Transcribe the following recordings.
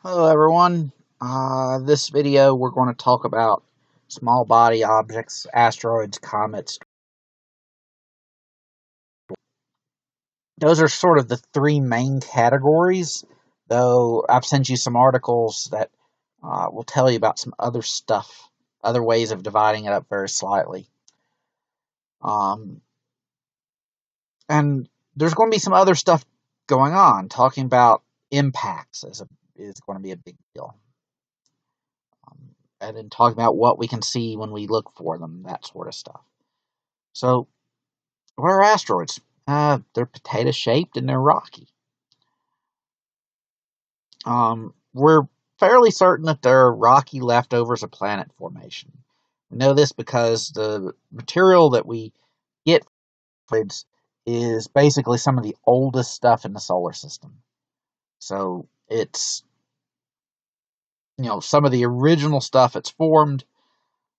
Hello everyone. This video we're going to talk about small body objects, asteroids, comets. Those are sort of the three main categories, though I've sent you some articles that will tell you about some other stuff, other ways of dividing it up very slightly. And there's going to be some other stuff going on. Talking about impacts is going to be a big deal. And then talking about what we can see when we look for them, that sort of stuff. So, what are asteroids? They're potato-shaped and they're rocky. We're fairly certain that they're rocky leftovers of planet formation. We know this because the material that we get from asteroids is basically some of the oldest stuff in the solar system. So it's, some of the original stuff that's formed.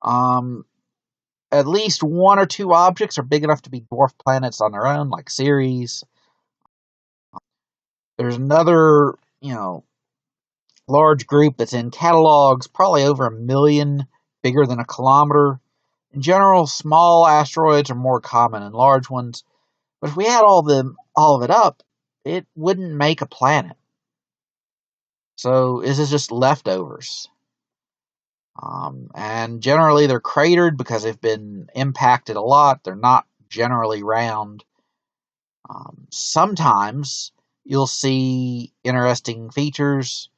At least one or two objects are big enough to be dwarf planets on their own, like Ceres. There's another, large group that's in catalogs, probably over 1 million, bigger than a kilometer. In general, small asteroids are more common than large ones. But if we add all of it up, it wouldn't make a planet. So this is just leftovers. And generally they're cratered because they've been impacted a lot. They're not generally round. Sometimes you'll see interesting features,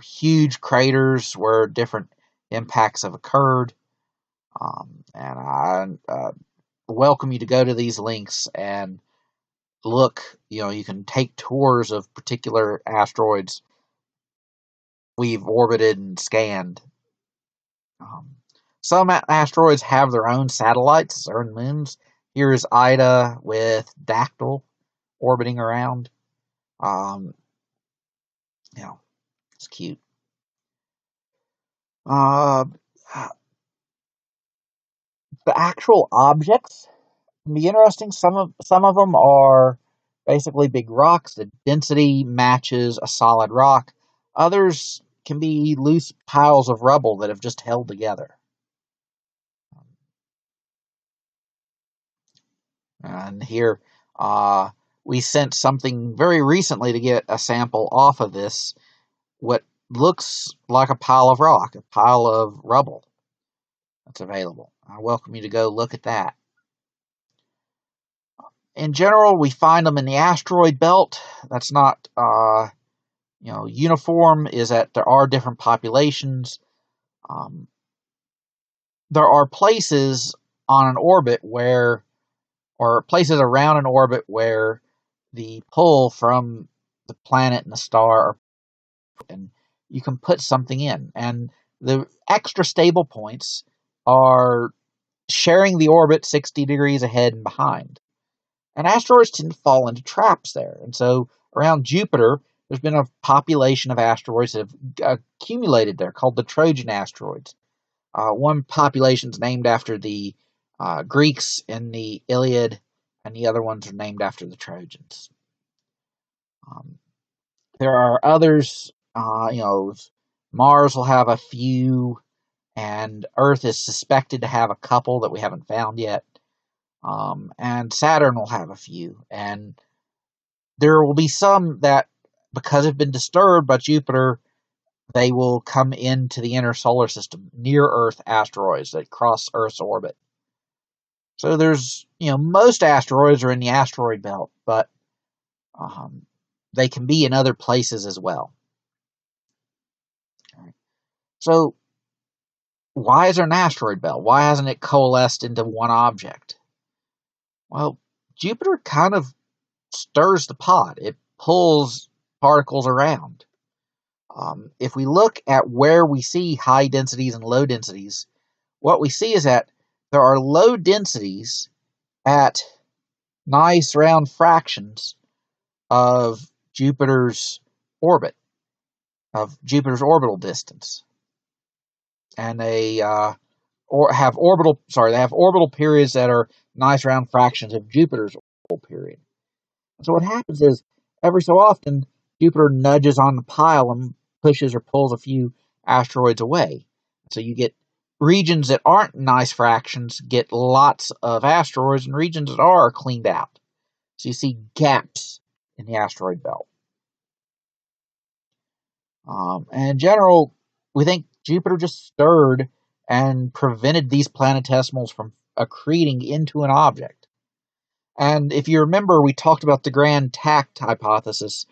huge craters where different impacts have occurred. And I welcome you to go to these links and look. You can take tours of particular asteroids we've orbited and scanned. Some asteroids have their own satellites, their own moons. Here's Ida with Dactyl orbiting around. It's cute. The actual objects can be interesting. Some of them are basically big rocks. The density matches a solid rock. Others can be loose piles of rubble that have just held together. And here, we sent something very recently to get a sample off of this, what looks like a pile of rock, a pile of rubble that's available. I welcome you to go look at that. In general, we find them in the asteroid belt. That's not, uniform, is that there are different populations. There are places on an orbit or places around an orbit where the pull from the planet and the star, and you can put something in. And the extra stable points are sharing the orbit 60 degrees ahead and behind. And asteroids tend to fall into traps there. And so around Jupiter, there's been a population of asteroids that have accumulated there called the Trojan asteroids. One population is named after the Greeks in the Iliad, and the other ones are named after the Trojans. There are others, Mars will have a few, and Earth is suspected to have a couple that we haven't found yet. And Saturn will have a few. And there will be some that, because they've been disturbed by Jupiter, they will come into the inner solar system, near Earth asteroids that cross Earth's orbit. So there's, most asteroids are in the asteroid belt, but they can be in other places as well. So why is there an asteroid belt? Why hasn't it coalesced into one object? Well, Jupiter kind of stirs the pot. It pulls particles around. If we look at where we see high densities and low densities, what we see is that there are low densities at nice round fractions of Jupiter's orbit, of Jupiter's orbital distance. And they have orbital periods that are nice round fractions of Jupiter's orbital period. And so what happens is, every so often, Jupiter nudges on the pile and pushes or pulls a few asteroids away. So you get regions that aren't nice fractions get lots of asteroids, and regions that are cleaned out. So you see gaps in the asteroid belt. And in general, we think Jupiter just stirred and prevented these planetesimals from accreting into an object. And if you remember, we talked about the grand tact hypothesis.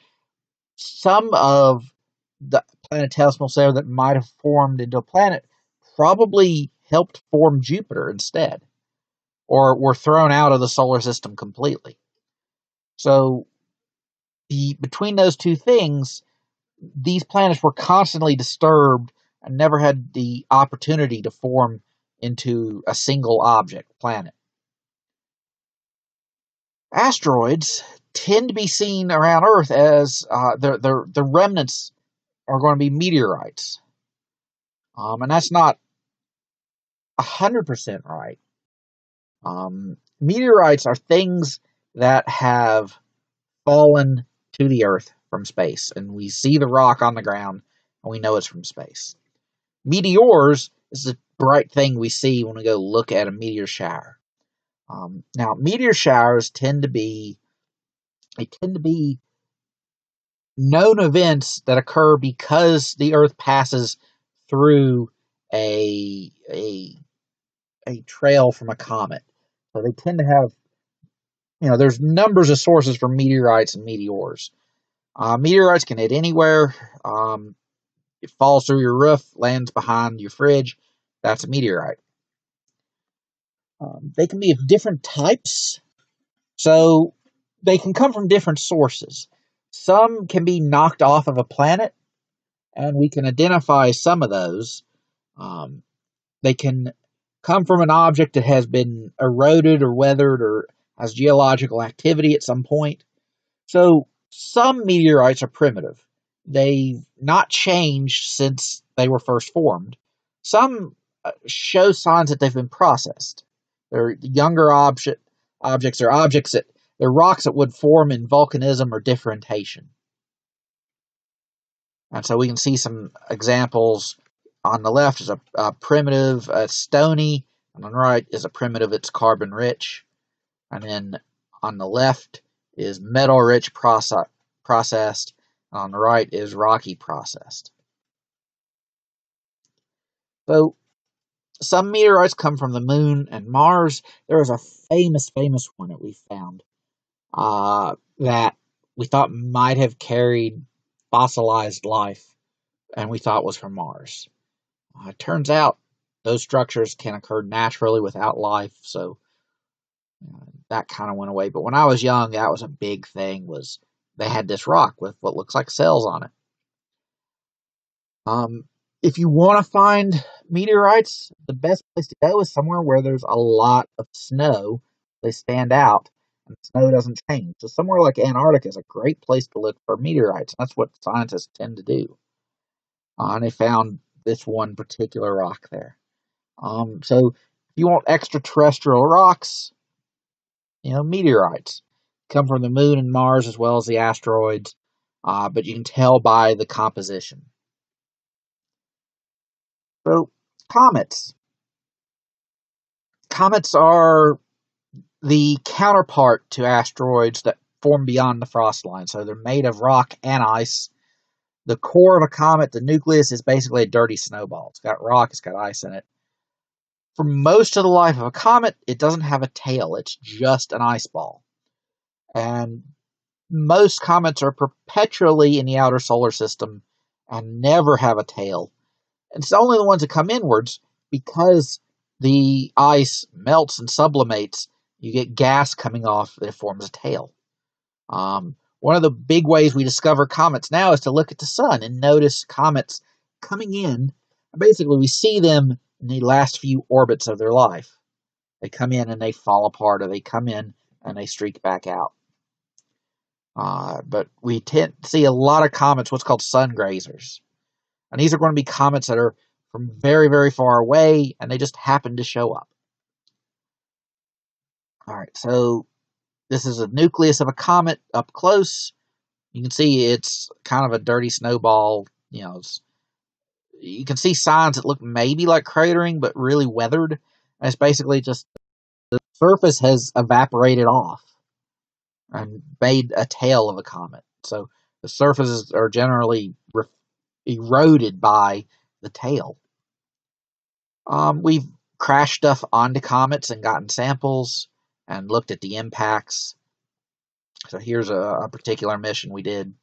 Some of the planetesimals there that might have formed into a planet probably helped form Jupiter instead, or were thrown out of the solar system completely. So between those two things, these planets were constantly disturbed and never had the opportunity to form into a single object planet. Asteroids tend to be seen around Earth as the remnants are going to be meteorites. And that's not 100% right. Meteorites are things that have fallen to the Earth from space, and we see the rock on the ground, and we know it's from space. Meteors is the bright thing we see when we go look at a meteor shower. Now, meteor showers tend to be known events that occur because the Earth passes through a trail from a comet. So they tend to have, there's numbers of sources for meteorites and meteors. Meteorites can hit anywhere. It falls through your roof, lands behind your fridge. That's a meteorite. They can be of different types, so they can come from different sources. Some can be knocked off of a planet, and we can identify some of those. They can come from an object that has been eroded or weathered or has geological activity at some point. So some meteorites are primitive. They've not changed since they were first formed. Some show signs that they've been processed. They're younger objects or objects that they're rocks that would form in volcanism or differentiation. And so we can see some examples. On the left is a primitive, stony. On the right is a primitive, it's carbon rich. And then on the left is metal rich processed. And on the right is rocky processed. So some meteorites come from the moon and Mars. There is a famous one that we found that we thought might have carried fossilized life, and we thought was from Mars. It turns out those structures can occur naturally without life, so that kind of went away. But when I was young, that was a big thing, was they had this rock with what looks like cells on it. If you want to find meteorites, the best place to go is somewhere where there's a lot of snow. They stand out, and the snow doesn't change. So somewhere like Antarctica is a great place to look for meteorites. That's what scientists tend to do. And they found this one particular rock there. So if you want extraterrestrial rocks, meteorites come from the moon and Mars as well as the asteroids, but you can tell by the composition. So, comets. Comets are the counterpart to asteroids that form beyond the frost line. So they're made of rock and ice. The core of a comet, the nucleus, is basically a dirty snowball. It's got rock, it's got ice in it. For most of the life of a comet, it doesn't have a tail. It's just an ice ball. And most comets are perpetually in the outer solar system and never have a tail. And it's only the ones that come inwards, because the ice melts and sublimates, you get gas coming off that forms a tail. One of the big ways we discover comets now is to look at the sun and notice comets coming in. Basically, we see them in the last few orbits of their life. They come in and they fall apart, or they come in and they streak back out. But we tend to see a lot of comets, what's called sun grazers. And these are going to be comets that are from very, very far away, and they just happen to show up. All right, so this is a nucleus of a comet up close. You can see it's kind of a dirty snowball. You can see signs that look maybe like cratering, but really weathered. And it's basically just the surface has evaporated off and made a tail of a comet. So the surfaces are generally eroded by the tail. We've crashed stuff onto comets and gotten samples and looked at the impacts. So here's a particular mission we did.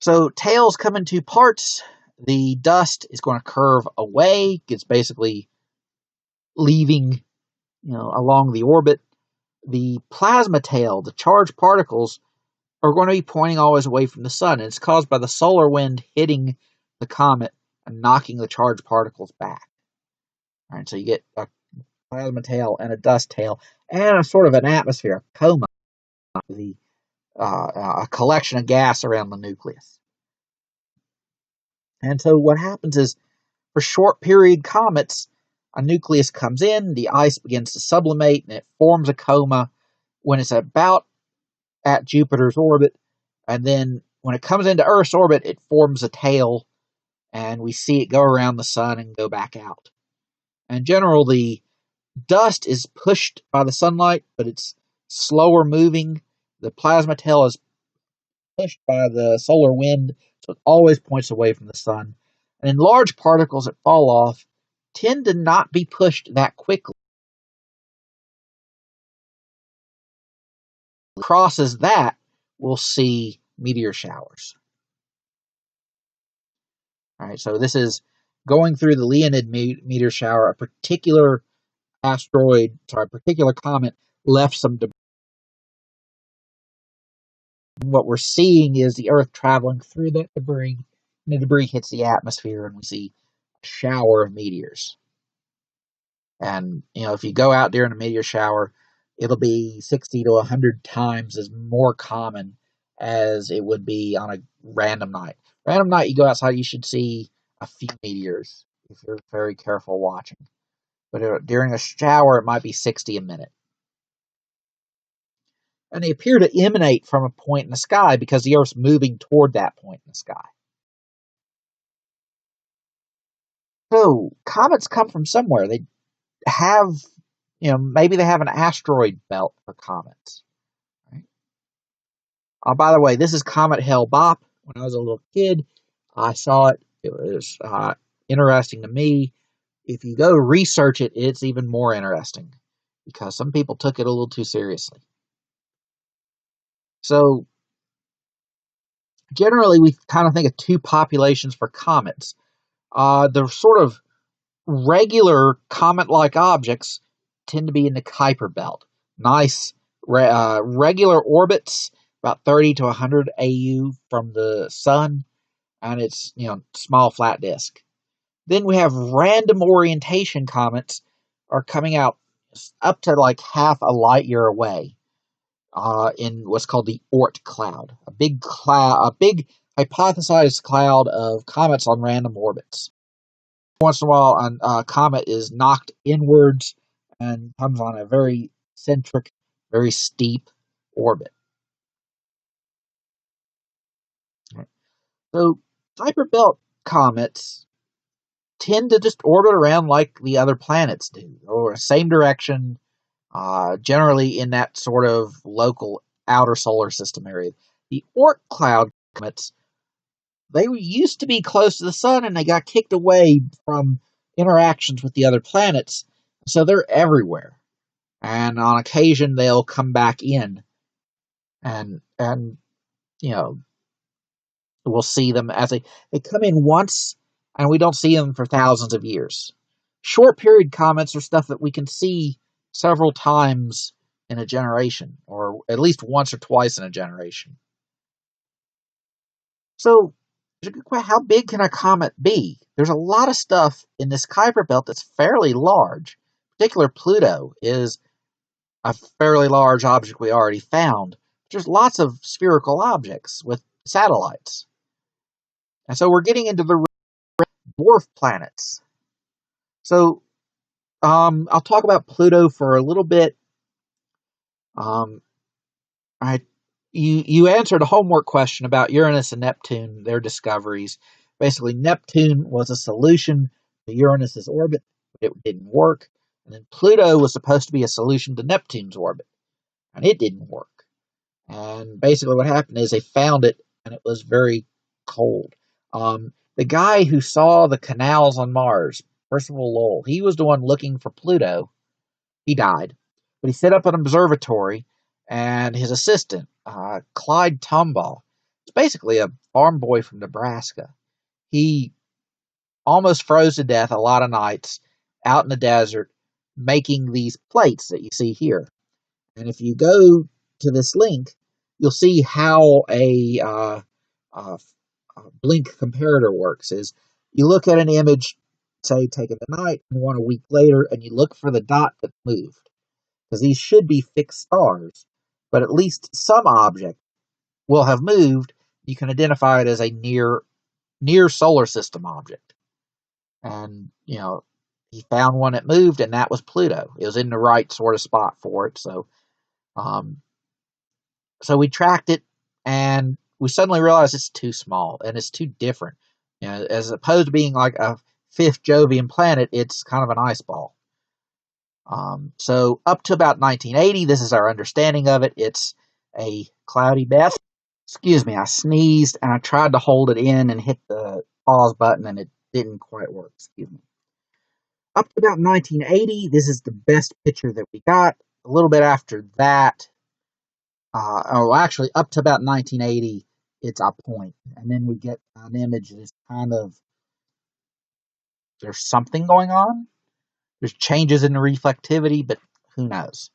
So tails come in two parts. The dust is going to curve away. It's basically leaving, along the orbit. The plasma tail, the charged particles, are going to be pointing always away from the sun. And it's caused by the solar wind hitting the comet and knocking the charged particles back. All right, so you get a plasma tail and a dust tail and a sort of an atmosphere, a coma, a collection of gas around the nucleus. And so what happens is, for short period comets, a nucleus comes in, the ice begins to sublimate, and it forms a coma when it's about at Jupiter's orbit. And then when it comes into Earth's orbit, it forms a tail, and we see it go around the sun and go back out. In general, the dust is pushed by the sunlight, but it's slower moving. The plasma tail is pushed by the solar wind, so it always points away from the sun. And large particles that fall off tend to not be pushed that quickly. Crosses that, we'll see meteor showers. All right, so this is going through the Leonid meteor shower. A particular particular comet left some debris. What we're seeing is the Earth traveling through that debris, and the debris hits the atmosphere, and we see a shower of meteors. And, if you go out during a meteor shower, it'll be 60 to 100 times as more common as it would be on a random night. Random night, you go outside, you should see a few meteors if you're very careful watching. But during a shower, it might be 60 a minute. And they appear to emanate from a point in the sky because the Earth's moving toward that point in the sky. So, comets come from somewhere. They have, maybe they have an asteroid belt for comets. Right? By the way, this is Comet Hale-Bopp. When I was a little kid, I saw it. It was interesting to me. If you go research it, it's even more interesting because some people took it a little too seriously. So, generally, we kind of think of two populations for comets. The sort of regular comet-like objects tend to be in the Kuiper belt. Nice, regular orbits, about 30 to 100 AU from the sun, and it's, small flat disk. Then we have random orientation comets are coming out up to like half a light year away in what's called the Oort cloud, a big hypothesized cloud of comets on random orbits. Once in a while, a comet is knocked inwards and comes on a very centric, very steep orbit. So, Kuiper belt comets tend to just orbit around like the other planets do, or same direction, generally in that sort of local outer solar system area. The Oort cloud comets, they used to be close to the sun and they got kicked away from interactions with the other planets, so they're everywhere. And on occasion they'll come back in and we'll see them as they come in once and we don't see them for thousands of years. Short period comets are stuff that we can see several times in a generation, or at least once or twice in a generation. So, how big can a comet be? There's a lot of stuff in this Kuiper belt that's fairly large. In particular, Pluto is a fairly large object we already found. There's lots of spherical objects with satellites. And so we're getting into the dwarf planets. So I'll talk about Pluto for a little bit. you answered a homework question about Uranus and Neptune, their discoveries. Basically, Neptune was a solution to Uranus's orbit, but it didn't work. And then Pluto was supposed to be a solution to Neptune's orbit, and it didn't work. And basically, what happened is they found it, and it was very cold. The guy who saw the canals on Mars, Percival Lowell, he was the one looking for Pluto. He died, but he set up an observatory, and his assistant, Clyde Tombaugh, is basically a farm boy from Nebraska. He almost froze to death a lot of nights out in the desert making these plates that you see here. And if you go to this link, you'll see how a blink comparator works. Is you look at an image, say taken tonight, and one a week later, and you look for the dot that moved. Because these should be fixed stars, but at least some object will have moved. You can identify it as a near solar system object. And, he found one that moved, and that was Pluto. It was in the right sort of spot for it. So we tracked it, and we suddenly realized it's too small and it's too different. As opposed to being like a fifth Jovian planet, it's kind of an ice ball. So up to about 1980, this is our understanding of it. It's a cloudy bath. Excuse me, I sneezed and I tried to hold it in and hit the pause button, and it didn't quite work. Excuse me. Up to about 1980, this is the best picture that we got. A little bit after that, actually up to about 1980, it's a point. And then we get an image that's kind of, there's something going on. There's changes in the reflectivity, but who knows?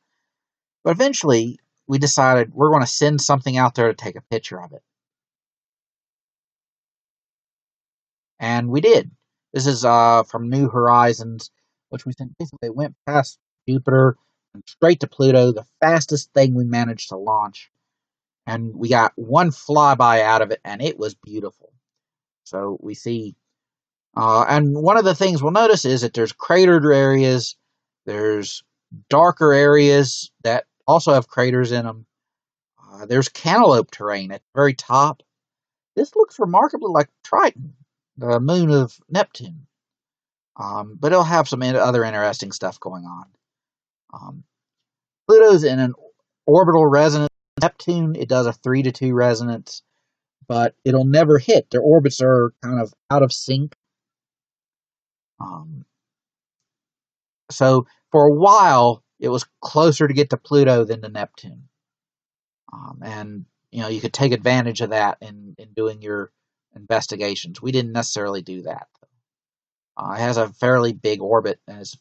But eventually, we decided we're going to send something out there to take a picture of it. And we did. This is from New Horizons, which we sent. Basically, it went past Jupiter and straight to Pluto, the fastest thing we managed to launch. And we got one flyby out of it, and it was beautiful. So we see, and one of the things we'll notice is that there's cratered areas, there's darker areas that also have craters in them. There's cantaloupe terrain at the very top. This looks remarkably like Triton, the moon of Neptune. But it'll have some other interesting stuff going on. Pluto's in an orbital resonance. Neptune, it does a 3-2 resonance, but it'll never hit. Their orbits are kind of out of sync. So for a while, it was closer to get to Pluto than to Neptune. And you could take advantage of that in doing your investigations. We didn't necessarily do that. It has a fairly big orbit and is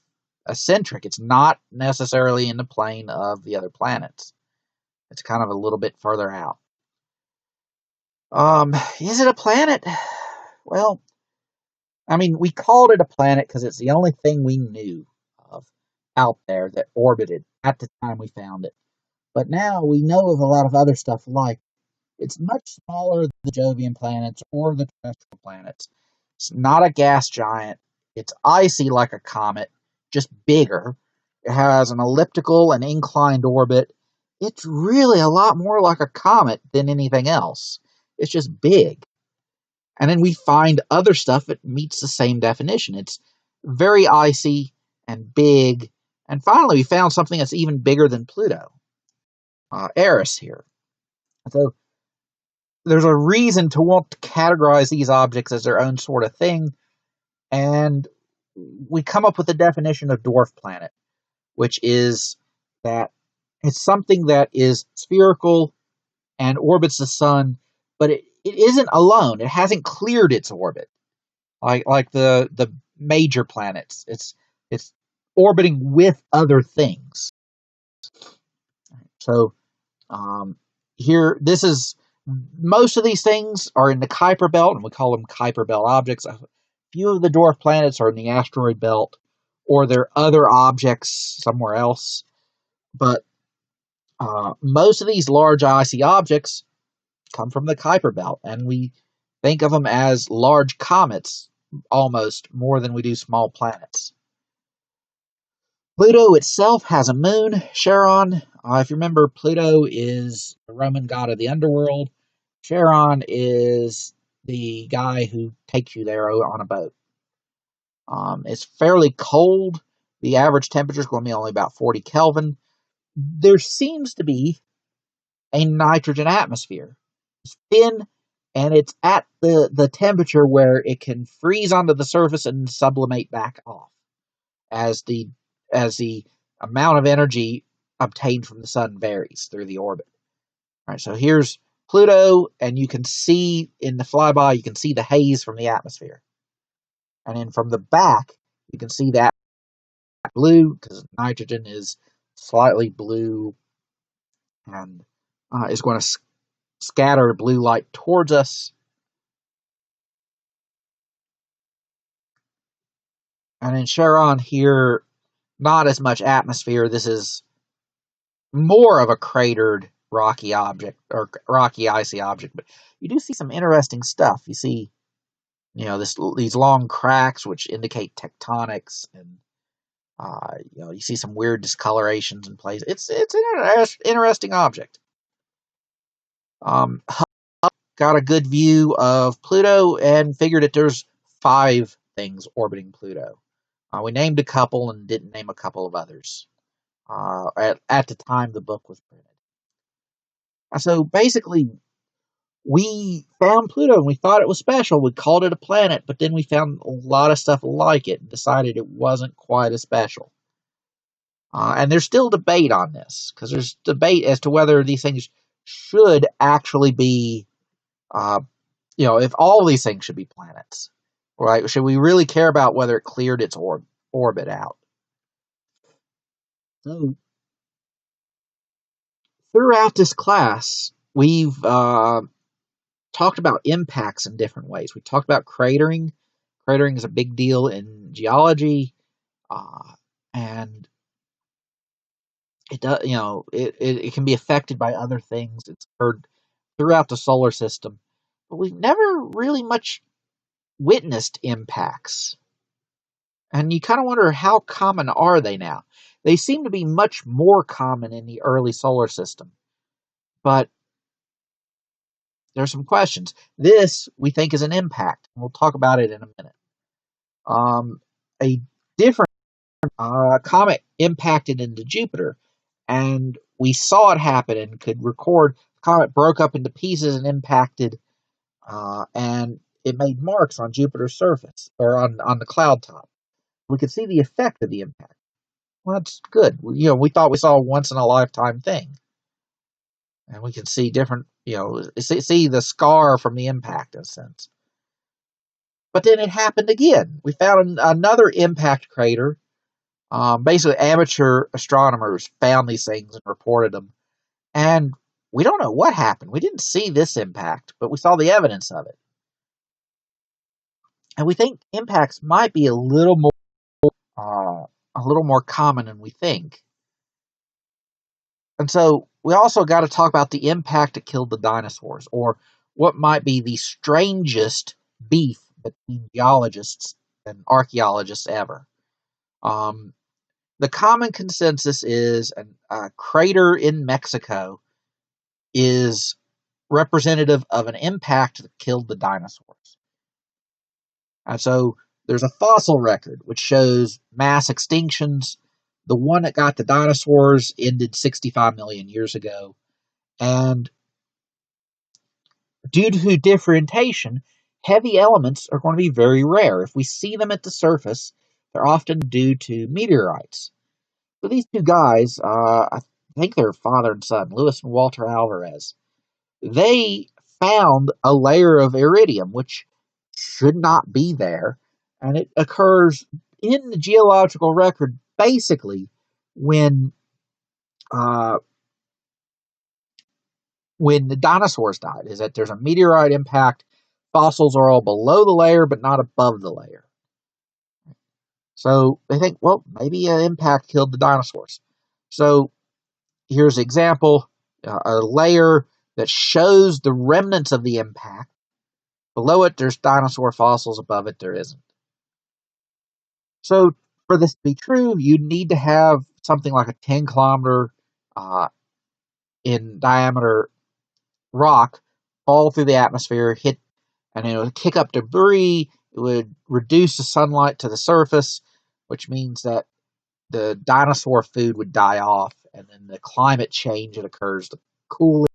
eccentric. It's not necessarily in the plane of the other planets. It's kind of a little bit further out. Is it a planet? Well, I mean, we called it a planet because it's the only thing we knew of out there that orbited at the time we found it. But now we know of a lot of other stuff like it's much smaller than the Jovian planets or the terrestrial planets. It's not a gas giant. It's icy like a comet, just bigger. It has an elliptical and inclined orbit. It's really a lot more like a comet than anything else. It's just big. And then we find other stuff that meets the same definition. It's very icy and big. And finally, we found something that's even bigger than Pluto. Eris here. So there's a reason to want to categorize these objects as their own sort of thing. And we come up with the definition of dwarf planet, which is that it's something that is spherical and orbits the sun, but it isn't alone. It hasn't cleared its orbit like the major planets. It's orbiting with other things. So here, this is most of these things are in the Kuiper belt, and we call them Kuiper belt objects. A few of the dwarf planets are in the asteroid belt, or they're other objects somewhere else. But most of these large icy objects come from the Kuiper belt, and we think of them as large comets almost more than we do small planets. Pluto itself has a moon, Charon. If you remember, Pluto is the Roman god of the underworld. Charon is the guy who takes you there on a boat. It's fairly cold. The average temperature is going to be only about 40 Kelvin. There seems to be a nitrogen atmosphere. It's thin, and it's at the temperature where it can freeze onto the surface and sublimate back off as the amount of energy obtained from the sun varies through the orbit. All right, so here's Pluto, and you can see in the flyby, you can see the haze from the atmosphere. And then from the back, you can see that blue, because nitrogen is slightly blue and is going to scatter blue light towards us. And in Charon here, not as much atmosphere. This is more of a cratered rocky object, or rocky icy object, but you do see some interesting stuff. You see, these long cracks which indicate tectonics, and you see some weird discolorations in place. It's an interesting object. Got a good view of Pluto and figured that there's 5 things orbiting Pluto. We named a couple and didn't name a couple of others at the time the book was printed. So basically, we found Pluto and we thought it was special. We called it a planet, but then we found a lot of stuff like it and decided it wasn't quite as special. And there's still debate on this, because there's debate as to whether these things should actually be, if all these things should be planets. Right? Should we really care about whether it cleared its orbit out? So, throughout this class, we've talked about impacts in different ways. We talked about cratering. Cratering is a big deal in geology, and it does. It can be affected by other things. It's occurred throughout the solar system, but we've never really much witnessed impacts. And you kind of wonder, how common are they now? They seem to be much more common in the early solar system, but there's some questions. This, we think, is an impact. We'll talk about it in a minute. A different comet impacted into Jupiter, and we saw it happen and could record. The comet broke up into pieces and impacted, and it made marks on Jupiter's surface, or on the cloud top. We could see the effect of the impact. Well, that's good. We thought we saw a once in a lifetime thing, and we can see different. See the scar from the impact in a sense. But then it happened again. We found another impact crater. Basically, amateur astronomers found these things and reported them, and we don't know what happened. We didn't see this impact, but we saw the evidence of it, and we think impacts might be a little more common than we think. And so we also got to talk about the impact that killed the dinosaurs, or what might be the strangest beef between geologists and archaeologists ever. The common consensus is a crater in Mexico is representative of an impact that killed the dinosaurs. And so there's a fossil record which shows mass extinctions. The one that got the dinosaurs ended 65 million years ago. And due to differentiation, heavy elements are going to be very rare. If we see them at the surface, they're often due to meteorites. So these two guys, I think they're father and son, Lewis and Walter Alvarez, they found a layer of iridium, which should not be there. And it occurs in the geological record basically when the dinosaurs died, is that there's a meteorite impact. Fossils are all below the layer, but not above the layer. So they think, well, maybe an impact killed the dinosaurs. So here's an example, a layer that shows the remnants of the impact. Below it, there's dinosaur fossils. Above it, there isn't. So for this to be true, you need to have something like a 10-kilometer in diameter rock fall through the atmosphere, hit, and it would kick up debris. It would reduce the sunlight to the surface, which means that the dinosaur food would die off, and then the climate change that occurs, the cooling,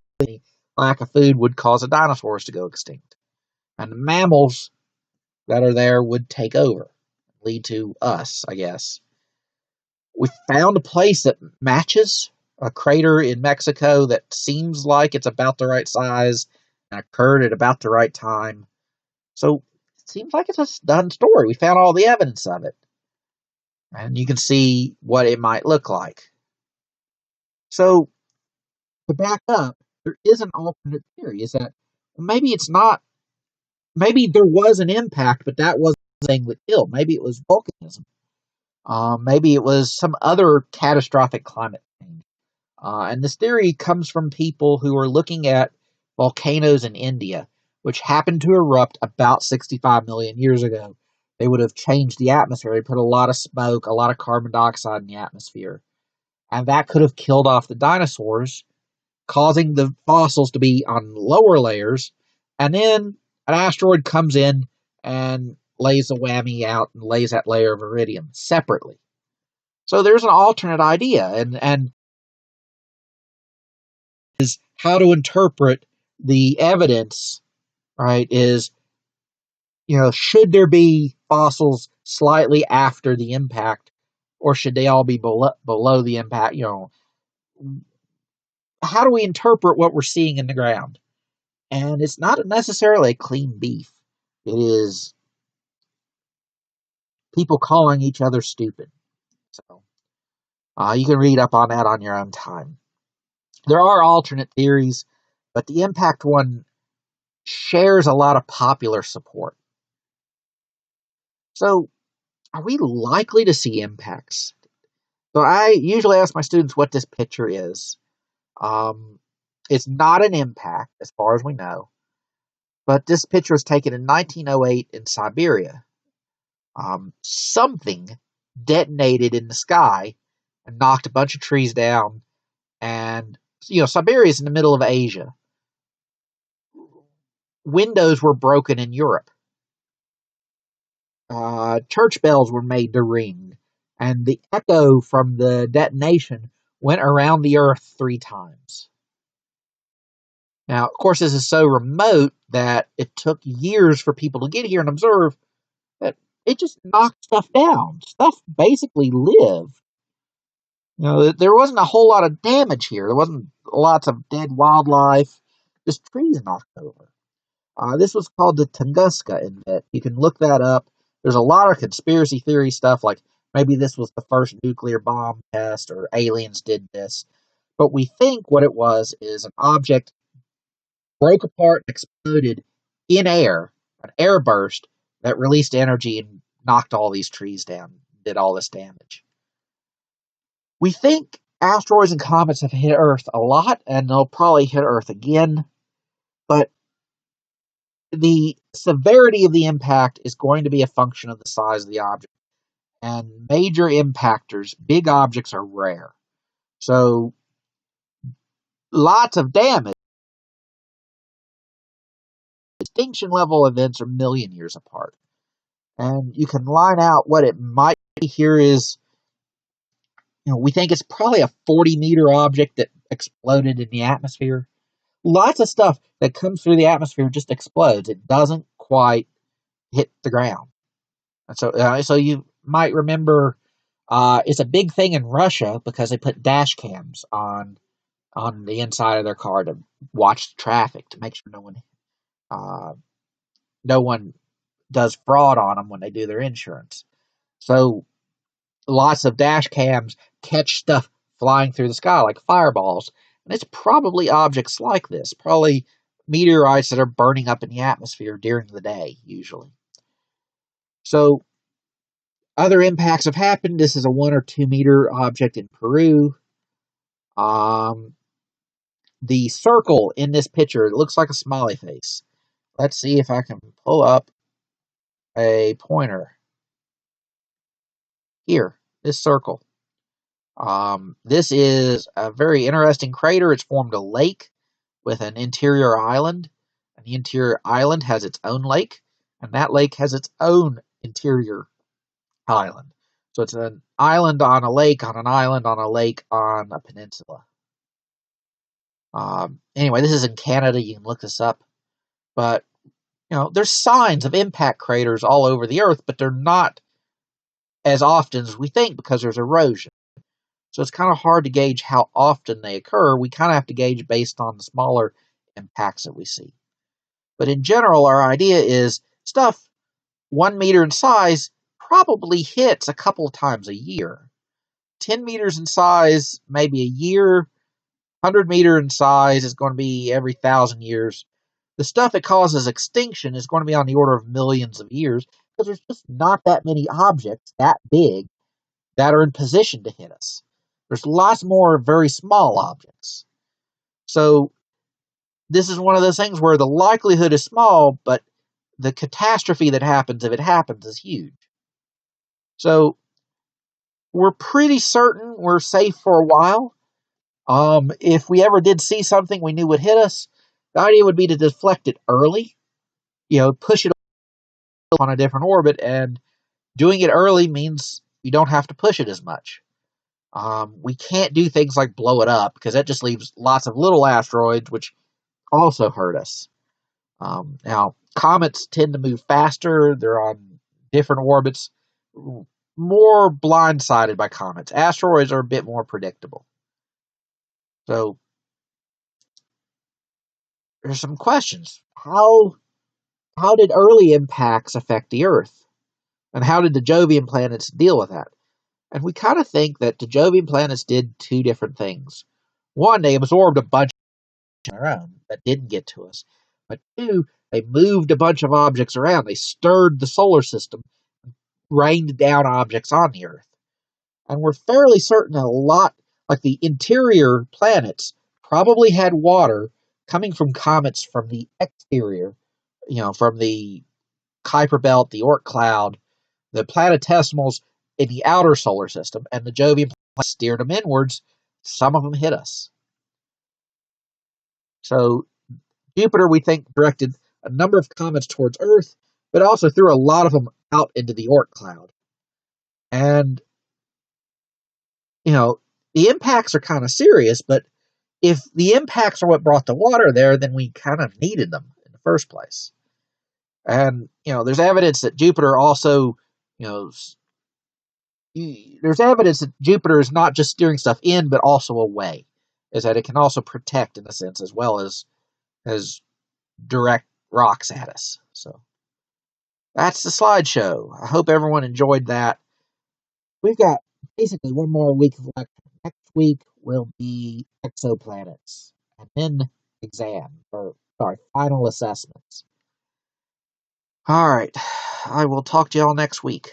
lack of food would cause the dinosaurs to go extinct. And the mammals that are there would take over, lead to us, I guess. We found a place that matches a crater in Mexico that seems like it's about the right size and occurred at about the right time. So it seems like it's a done story. We found all the evidence of it. And you can see what it might look like. So to back up, there is an alternate theory, is that maybe it's not, maybe there was an impact, but that wasn't the thing that killed. Maybe it was volcanism. Maybe it was some other catastrophic climate change. And this theory comes from people who are looking at volcanoes in India, which happened to erupt about 65 million years ago. They would have changed the atmosphere. They put a lot of smoke, a lot of carbon dioxide in the atmosphere. And that could have killed off the dinosaurs, causing the fossils to be on lower layers. And then an asteroid comes in and lays a whammy out and lays that layer of iridium separately. So there's an alternate idea, and is how to interpret the evidence, right? Is, should there be fossils slightly after the impact, or should they all be below the impact? How do we interpret what we're seeing in the ground? And it's not necessarily a clean beef. It is people calling each other stupid. So you can read up on that on your own time. There are alternate theories, but the impact one shares a lot of popular support. So, are we likely to see impacts? So, I usually ask my students what this picture is. It's not an impact, as far as we know, but this picture was taken in 1908 in Siberia. Something detonated in the sky and knocked a bunch of trees down. And, Siberia is in the middle of Asia. Windows were broken in Europe. Church bells were made to ring, and the echo from the detonation went around the earth 3 times. Now, of course, this is so remote that it took years for people to get here and observe that it just knocked stuff down. Stuff basically lived. There wasn't a whole lot of damage here. There wasn't lots of dead wildlife, just trees knocked over. This was called the Tunguska event. You can look that up. There's a lot of conspiracy theory stuff, like maybe this was the first nuclear bomb test or aliens did this. But we think what it was is an object broke apart and exploded in air, an air burst that released energy and knocked all these trees down, did all this damage. We think asteroids and comets have hit Earth a lot, and they'll probably hit Earth again, but the severity of the impact is going to be a function of the size of the object. And major impactors, big objects, are rare. So lots of damage. Extinction level events are million years apart. And you can line out what it might be. Here is, we think it's probably a 40-meter object that exploded in the atmosphere. Lots of stuff that comes through the atmosphere just explodes. It doesn't quite hit the ground. And so you might remember it's a big thing in Russia because they put dash cams on the inside of their car to watch the traffic to make sure no one does fraud on them when they do their insurance. So lots of dash cams catch stuff flying through the sky like fireballs, and it's probably objects like this, probably meteorites that are burning up in the atmosphere during the day, usually. So other impacts have happened. This is a 1 or 2 meter object in Peru. The circle in this picture, it looks like a smiley face. Let's see if I can pull up a pointer. Here, this circle. This is a very interesting crater. It's formed a lake with an interior island, and the interior island has its own lake, and that lake has its own interior island. So it's an island on a lake on an island on a lake on a peninsula. Anyway, this is in Canada. You can look this up. But, there's signs of impact craters all over the Earth, but they're not as often as we think because there's erosion. So it's kind of hard to gauge how often they occur. We kind of have to gauge based on the smaller impacts that we see. But in general, our idea is stuff 1 meter in size probably hits a couple of times a year. 10 meters in size, maybe a year. 100-meter in size is going to be every 1,000 years. The stuff that causes extinction is going to be on the order of millions of years because there's just not that many objects that big that are in position to hit us. There's lots more very small objects. So this is one of those things where the likelihood is small, but the catastrophe that happens if it happens is huge. So we're pretty certain we're safe for a while. If we ever did see something we knew would hit us, the idea would be to deflect it early, push it on a different orbit, and doing it early means you don't have to push it as much. We can't do things like blow it up because that just leaves lots of little asteroids, which also hurt us. Now, comets tend to move faster. They're on different orbits, more blindsided by comets. Asteroids are a bit more predictable. So, there's some questions. How did early impacts affect the Earth? And how did the Jovian planets deal with that? And we kind of think that the Jovian planets did two different things. One, they absorbed a bunch on their own that didn't get to us. But two, they moved a bunch of objects around. They stirred the solar system, rained down objects on the Earth. And we're fairly certain that a lot, like the interior planets, probably had water coming from comets from the exterior, from the Kuiper Belt, the Oort cloud, the planetesimals in the outer solar system, and the Jovian planets steered them inwards. Some of them hit us. So Jupiter, we think, directed a number of comets towards Earth, but also threw a lot of them out into the Oort cloud. And, the impacts are kind of serious, but if the impacts are what brought the water there, then we kind of needed them in the first place. And, there's evidence that Jupiter also, there's evidence that Jupiter is not just steering stuff in, but also away. Is that it can also protect, in a sense, as well as direct rocks at us. So that's the slideshow. I hope everyone enjoyed that. We've got basically one more week of lecture. Next week will be exoplanets, and then final assessments. All right. I will talk to y'all next week.